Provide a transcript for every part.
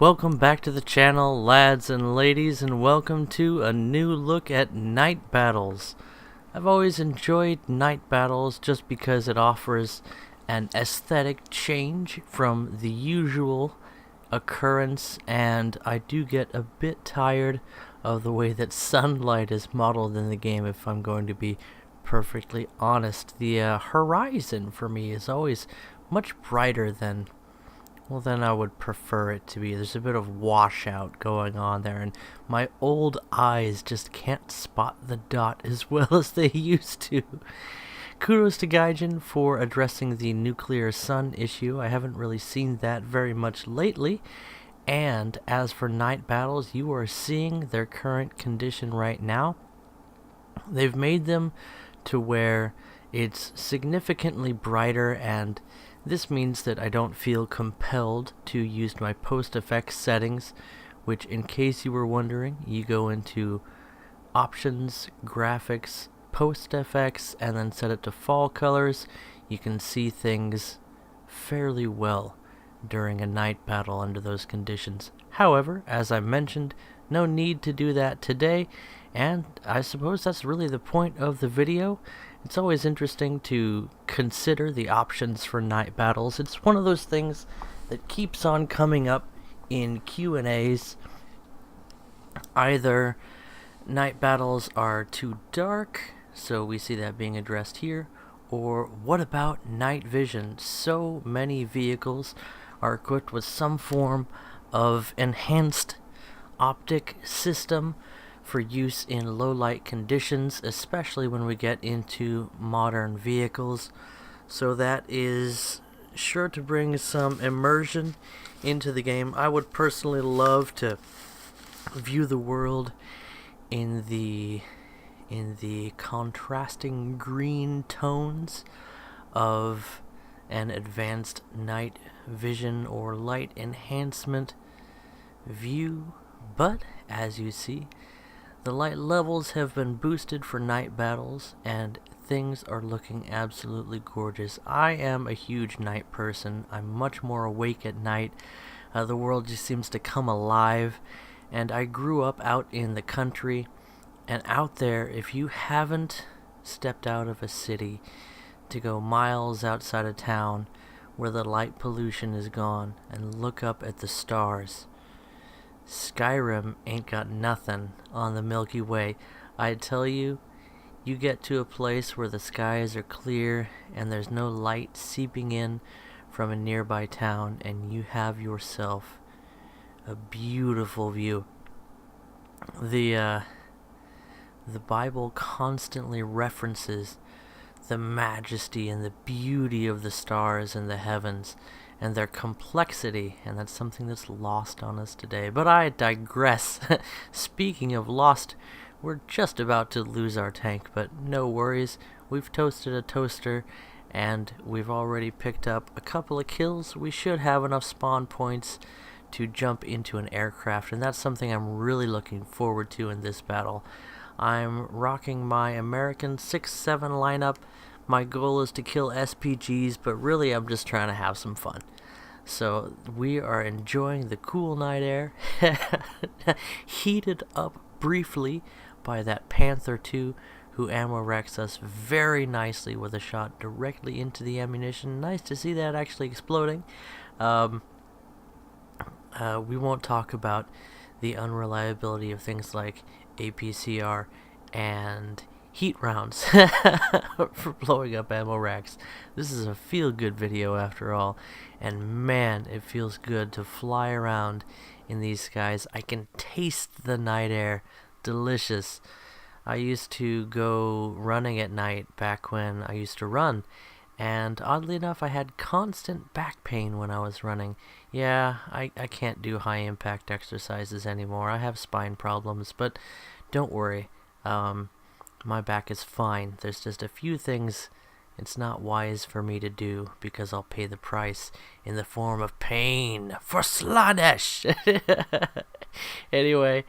Welcome back to the channel, lads and ladies, and welcome to a new look at night battles. I've always enjoyed night battles just because it offers an aesthetic change from the usual occurrence, and I do get a bit tired of the way that sunlight is modeled in the game, if I'm going to be perfectly honest. The horizon for me is always much brighter than I would prefer it to be. There's a bit of washout going on there, and my old eyes just can't spot the dot as well as they used to. Kudos to Gaijin for addressing the nuclear sun issue. I haven't really seen that very much lately. And as for night battles, you are seeing their current condition right now. They've made them to where it's significantly brighter, and this means that I don't feel compelled to use my post-effects settings, which, in case you were wondering, you go into Options, Graphics, Post-Effects, and then set it to Fall Colors. You can see things fairly well during a night battle under those conditions. However, as I mentioned, no need to do that today, and I suppose that's really the point of the video. It's always interesting to consider the options for night battles. It's one of those things that keeps on coming up in Q&As. Either night battles are too dark, so we see that being addressed here, or what about night vision? So many vehicles are equipped with some form of enhanced optic system for use in low light conditions, especially when we get into modern vehicles. So that is sure to bring some immersion into the game. I would personally love to view the world in the contrasting green tones of an advanced night vision or light enhancement view, but as you see, the light levels have been boosted for night battles, and things are looking absolutely gorgeous. I am a huge night person. I'm much more awake at night. The world just seems to come alive, and I grew up out in the country, and out there, if you haven't stepped out of a city to go miles outside of town where the light pollution is gone and look up at the stars, Skyrim ain't got nothing on the Milky Way. I tell you, you get to a place where the skies are clear and there's no light seeping in from a nearby town, and you have yourself a beautiful view. The Bible constantly references the majesty and the beauty of the stars and the heavens and their complexity, and that's something that's lost on us today. But I digress. Speaking of lost, we're just about to lose our tank, but no worries. We've toasted a toaster, and we've already picked up a couple of kills. We should have enough spawn points to jump into an aircraft, and that's something I'm really looking forward to in this battle. I'm rocking my American 6-7 lineup. My goal is to kill SPGs, but really I'm just trying to have some fun. So we are enjoying the cool night air, heated up briefly by that Panther 2, who ammo racks us very nicely with a shot directly into the ammunition. Nice to see that actually exploding. We won't talk about the unreliability of things like APCR and heat rounds for blowing up ammo racks. This is a feel-good video after all, and man, it feels good to fly around in these skies. I can taste the night air. Delicious. I used to go running at night back when I used to run, and oddly enough, I had constant back pain when I was running. Yeah, I can't do high impact exercises anymore. I have spine problems, but don't worry. My back is fine. There's just a few things it's not wise for me to do, because I'll pay the price in the form of pain for Slanesh. Anyway,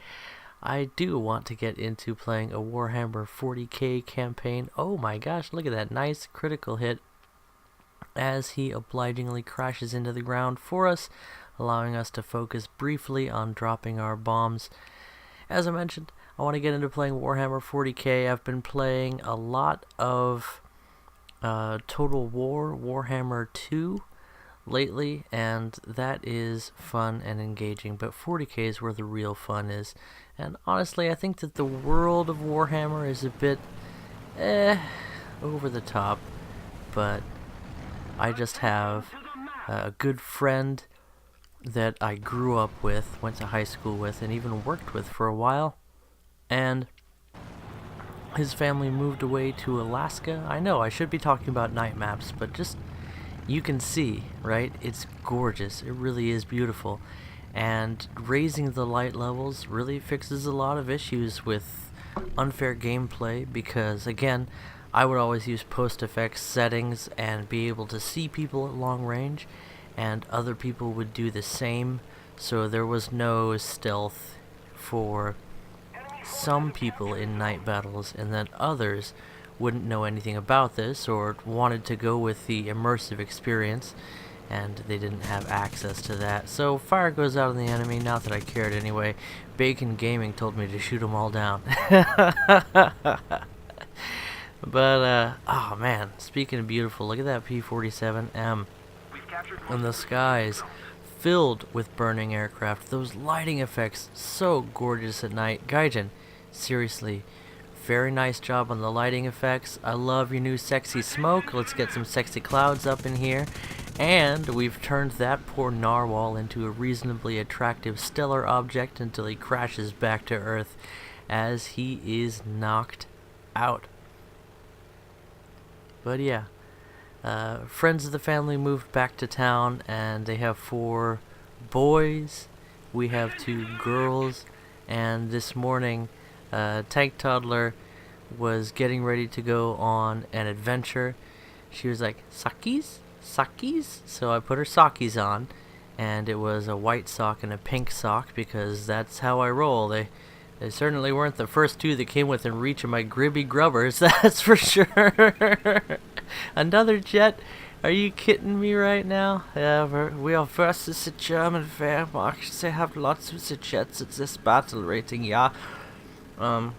I do want to get into playing a Warhammer 40k campaign. Oh my gosh, look at that nice critical hit as he obligingly crashes into the ground for us. allowing us to focus briefly on dropping our bombs. As I mentioned, I want to get into playing Warhammer 40k. I've been playing a lot of Total War, Warhammer 2 lately, and that is fun and engaging, but 40k is where the real fun is. And honestly, I think that the world of Warhammer is a bit over the top, but I just have a good friend that I grew up with, went to high school with, and even worked with for a while, and his family moved away to Alaska. I know I should be talking about night maps, but just, you can see, right? It's gorgeous. It really is beautiful. And raising the light levels really fixes a lot of issues with unfair gameplay, because again, I would always use post-effects settings and be able to see people at long range, and other people would do the same, so there was no stealth for some people in night battles, and then others wouldn't know anything about this or wanted to go with the immersive experience, and they didn't have access to that. So fire goes out on the enemy, not that I cared anyway. Bacon Gaming told me to shoot them all down. But oh man, speaking of beautiful, look at that P-47M and the skies filled with burning aircraft. Those lighting effects, so gorgeous at night. Gaijin, seriously, very nice job on the lighting effects. I love your new sexy smoke. Let's get some sexy clouds up in here. And we've turned that poor narwhal into a reasonably attractive stellar object until he crashes back to Earth as he is knocked out. But yeah, friends of the family moved back to town, and they have 4 boys. We have 2 girls, and this morning, Tank Toddler was getting ready to go on an adventure. She was like, "Sakis? Sakis?" So I put her sockies on, and it was a white sock and a pink sock, because that's how I roll. They certainly weren't the first 2 that came within reach of my gribby grubbers, that's for sure. Another jet? Are you kidding me right now? We are versus the German Wehrmacht. They have lots of the jets at this battle rating, yeah. I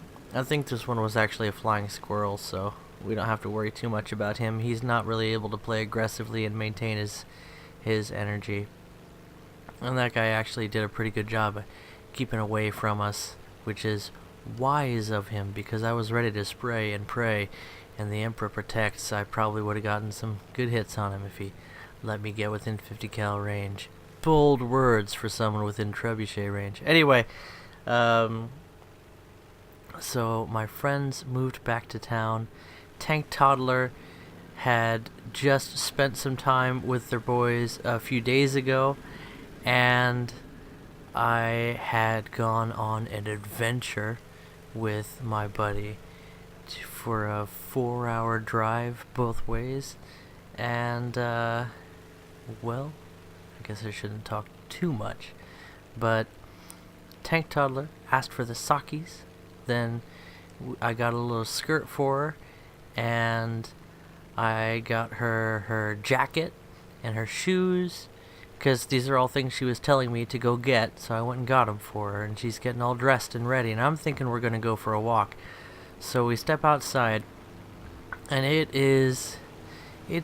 think this one was actually a flying squirrel, so we don't have to worry too much about him. He's not really able to play aggressively and maintain his energy. And that guy actually did a pretty good job of keeping away from us, which is wise of him, because I was ready to spray and pray, and the Emperor protects. I probably would have gotten some good hits on him if he let me get within 50 cal range. Bold words for someone within trebuchet range. Anyway, so my friends moved back to town. Tank Toddler had just spent some time with their boys a few days ago, and I had gone on an adventure with my buddy for a 4-hour drive both ways, and well, I guess I shouldn't talk too much, but Tank Toddler asked for the sockies, then I got a little skirt for her, and I got her jacket and her shoes, because these are all things she was telling me to go get, so I went and got them for her, and she's getting all dressed and ready, and I'm thinking we're going to go for a walk. So we step outside, and it's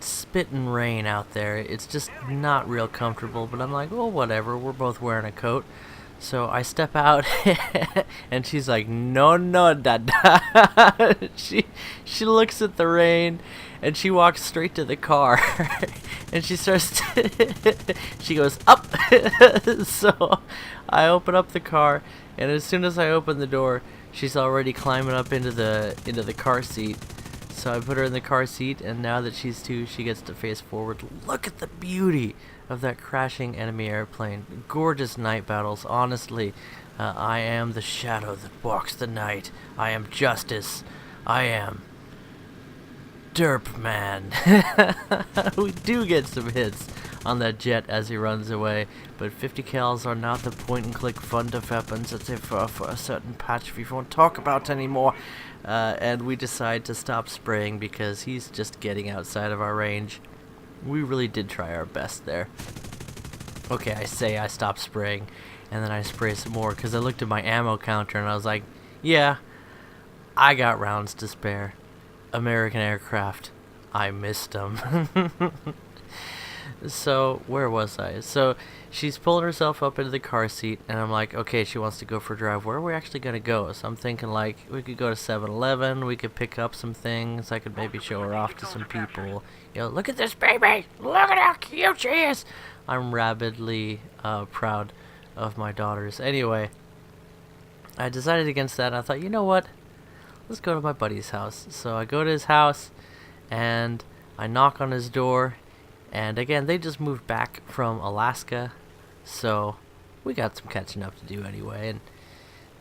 spitting rain out there. It's just not real comfortable, but I'm like, oh, whatever, we're both wearing a coat. So I step out, and she's like, no, dada. She looks at the rain, and she walks straight to the car, and she starts she goes, up. So I open up the car, and as soon as I open the door, she's already climbing up into the car seat. So I put her in the car seat, and now that she's 2, she gets to face forward. Look at the beauty of that crashing enemy airplane. Gorgeous night battles, honestly. I am the shadow that walks the night. I am justice. I am Derp Man. We do get some hits on that jet as he runs away, but 50 cals are not the point-and-click fun of weapons that they for a certain patch we won't talk about anymore. And we decide to stop spraying because he's just getting outside of our range. We really did try our best there. Okay, I stopped spraying, and then I spray some more because I looked at my ammo counter and I was like, yeah, I got rounds to spare. American aircraft, I missed them. So, where was I? So, she's pulling herself up into the car seat, and I'm like, okay, she wants to go for a drive. Where are we actually going to go? So I'm thinking, like, we could go to 7-Eleven, we could pick up some things, I could maybe show her off to some people. You know, look at this baby! Look at how cute she is! I'm rabidly proud of my daughters. Anyway, I decided against that. I thought, you know what? Let's go to my buddy's house. So I go to his house, and I knock on his door. And again, they just moved back from Alaska, so we got some catching up to do anyway. And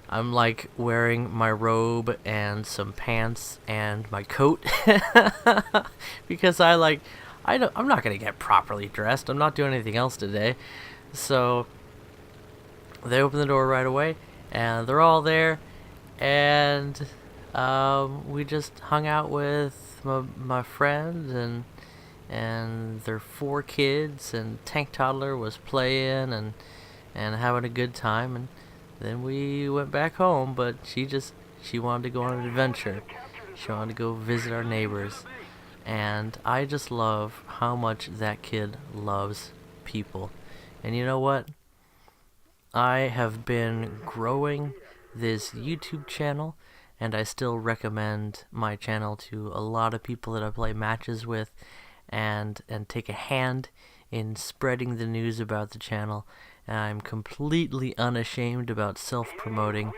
I'm like wearing my robe and some pants and my coat because I'm not gonna get properly dressed. I'm not doing anything else today. So they open the door right away, and they're all there, and we just hung out with my friends and their 4 kids, and Tank Toddler was playing and having a good time, and then we went back home. But she wanted to go on an adventure. She wanted to go visit our neighbors, and I just love how much that kid loves people. And you know what? I have been growing this YouTube channel, and I still recommend my channel to a lot of people that I play matches with, and take a hand in spreading the news about the channel. And I'm completely unashamed about self-promoting,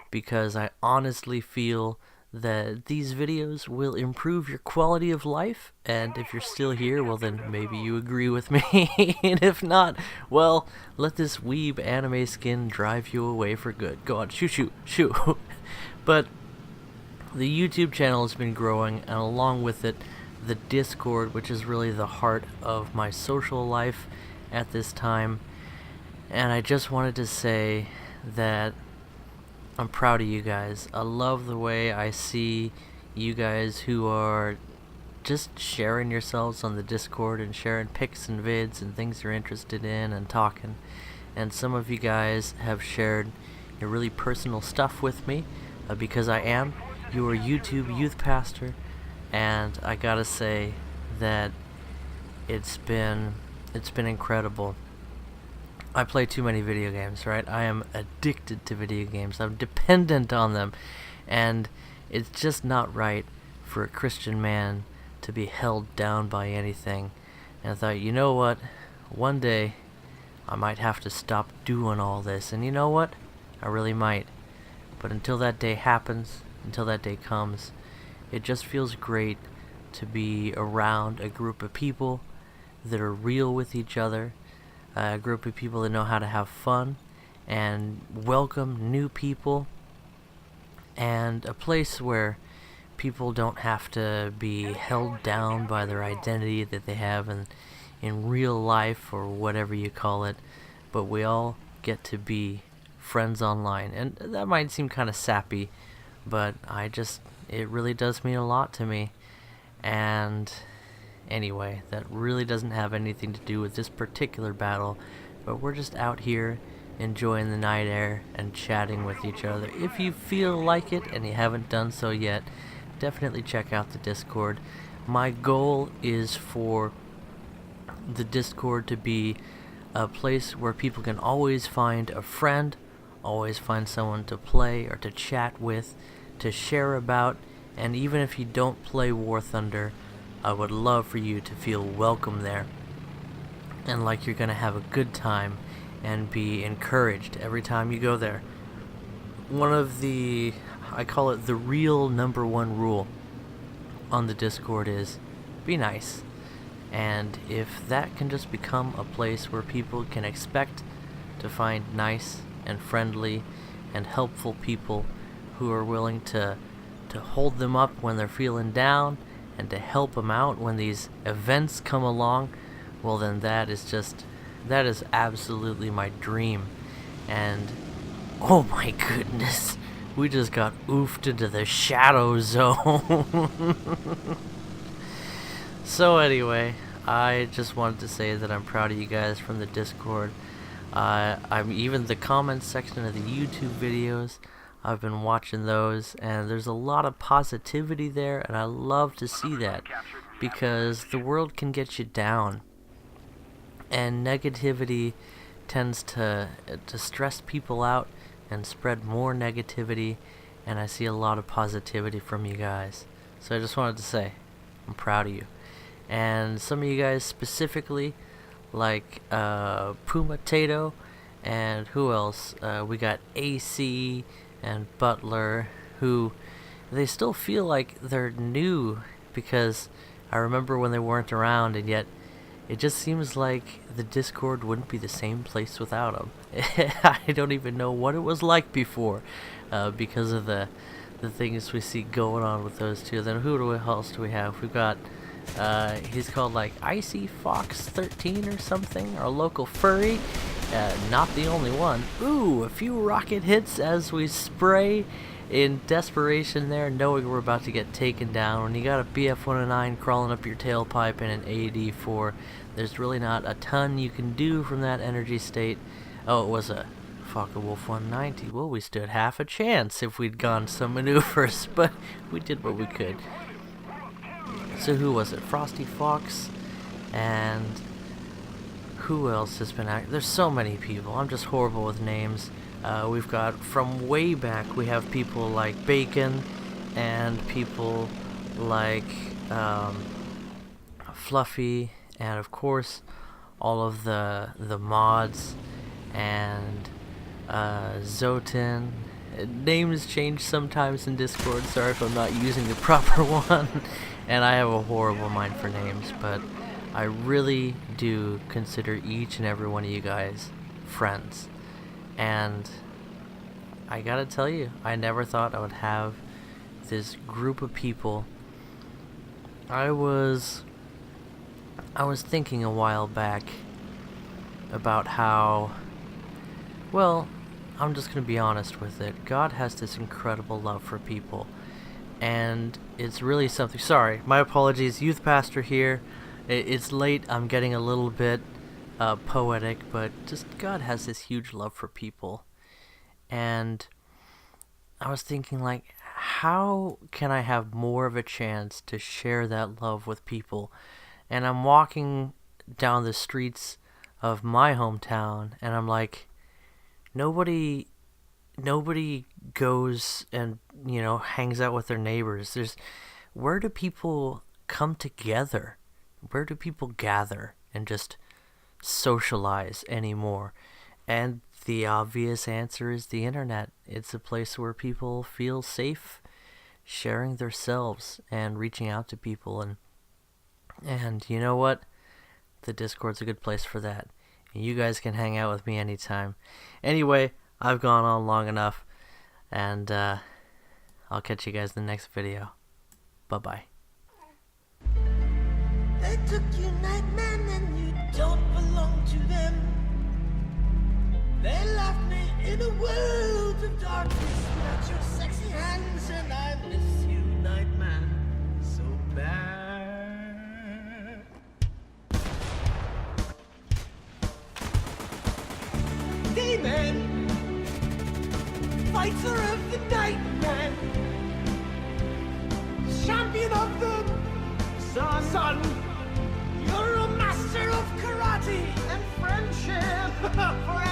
because I honestly feel that these videos will improve your quality of life. And if you're still here, well, then maybe you agree with me. And if not, well, let this weeb anime skin drive you away for good. Go on, shoot. But the YouTube channel has been growing, and along with it, the Discord, which is really the heart of my social life at this time. And I just wanted to say that I'm proud of you guys. I love the way I see you guys who are just sharing yourselves on the Discord and sharing pics and vids and things you're interested in and talking. And some of you guys have shared your really personal stuff with me, because I am your YouTube youth pastor. And I gotta say that it's been incredible. I play too many video games, right? I am addicted to video games. I'm dependent on them. And it's just not right for a Christian man to be held down by anything. And I thought, you know what? One day I might have to stop doing all this. And you know what? I really might. But until that day happens, until that day comes, it just feels great to be around a group of people that are real with each other, a group of people that know how to have fun and welcome new people, and a place where people don't have to be held down by their identity that they have in real life or whatever you call it, but we all get to be friends online. And that might seem kind of sappy, but it really does mean a lot to me. And anyway, that really doesn't have anything to do with this particular battle, but we're just out here enjoying the night air and chatting with each other. If you feel like it and you haven't done so yet, definitely check out the Discord. My goal is for the Discord to be a place where people can always find a friend, always find someone to play or to chat with, to share about. And even if you don't play War Thunder, I would love for you to feel welcome there, and like you're gonna have a good time and be encouraged every time you go there. One of I call it the real #1 rule on the Discord is be nice. And if that can just become a place where people can expect to find nice and friendly and helpful people who are willing to hold them up when they're feeling down and to help them out when these events come along, well, then that is absolutely my dream. And oh my goodness, we just got oofed into the shadow zone. So anyway, I just wanted to say that I'm proud of you guys from the Discord. I'm even the comments section of the YouTube videos. I've been watching those, and there's a lot of positivity there, and I love to see that, because the world can get you down, and negativity tends to stress people out and spread more negativity, and I see a lot of positivity from you guys. So I just wanted to say, I'm proud of you. And some of you guys specifically, like Puma Tato, and who else? We got AC and Butler, who they still feel like they're new, because I remember when they weren't around, and yet it just seems like the Discord wouldn't be the same place without them. I don't even know what it was like before, because of the things we see going on with those two. Then who else do we have? We've got he's called like Icy Fox 13 or something, our local furry. Not the only one. Ooh, a few rocket hits as we spray in desperation there, knowing we're about to get taken down. When you got a BF-109 crawling up your tailpipe and an AD-4, there's really not a ton you can do from that energy state. Oh, it was a Focke-Wulf 190. Well, we stood half a chance if we'd gone some maneuvers, but we did what we could. So who was it? Frosty Fox, and who else has been active? There's so many people. I'm just horrible with names. We've got, from way back, we have people like Bacon, and people like Fluffy, and of course all of the mods, and Zotin. Names change sometimes in Discord, sorry if I'm not using the proper one. And I have a horrible mind for names, but I really do consider each and every one of you guys friends. And I gotta tell you, I never thought I would have this group of people. I was thinking a while back about how, well, I'm just gonna be honest with it. God has this incredible love for people, and it's really something. Sorry, my apologies, youth pastor here. It's late, I'm getting a little bit poetic, but just God has this huge love for people. And I was thinking, like, how can I have more of a chance to share that love with people? And I'm walking down the streets of my hometown, and I'm like, nobody goes and, you know, hangs out with their neighbors. Where do people come together? Where do people gather and just socialize anymore? And the obvious answer is the internet. It's a place where people feel safe sharing themselves and reaching out to people, and you know what? The Discord's a good place for that. You guys can hang out with me anytime. Anyway, I've gone on long enough, and I'll catch you guys in the next video. Bye-bye. They took you, Nightman, and you don't belong to them. They left me in a world of darkness without your sexy hands, and I miss you, Nightman, so bad. Demon, fighter of the Nightman, champion of the sun. You're a master of karate and friendship forever.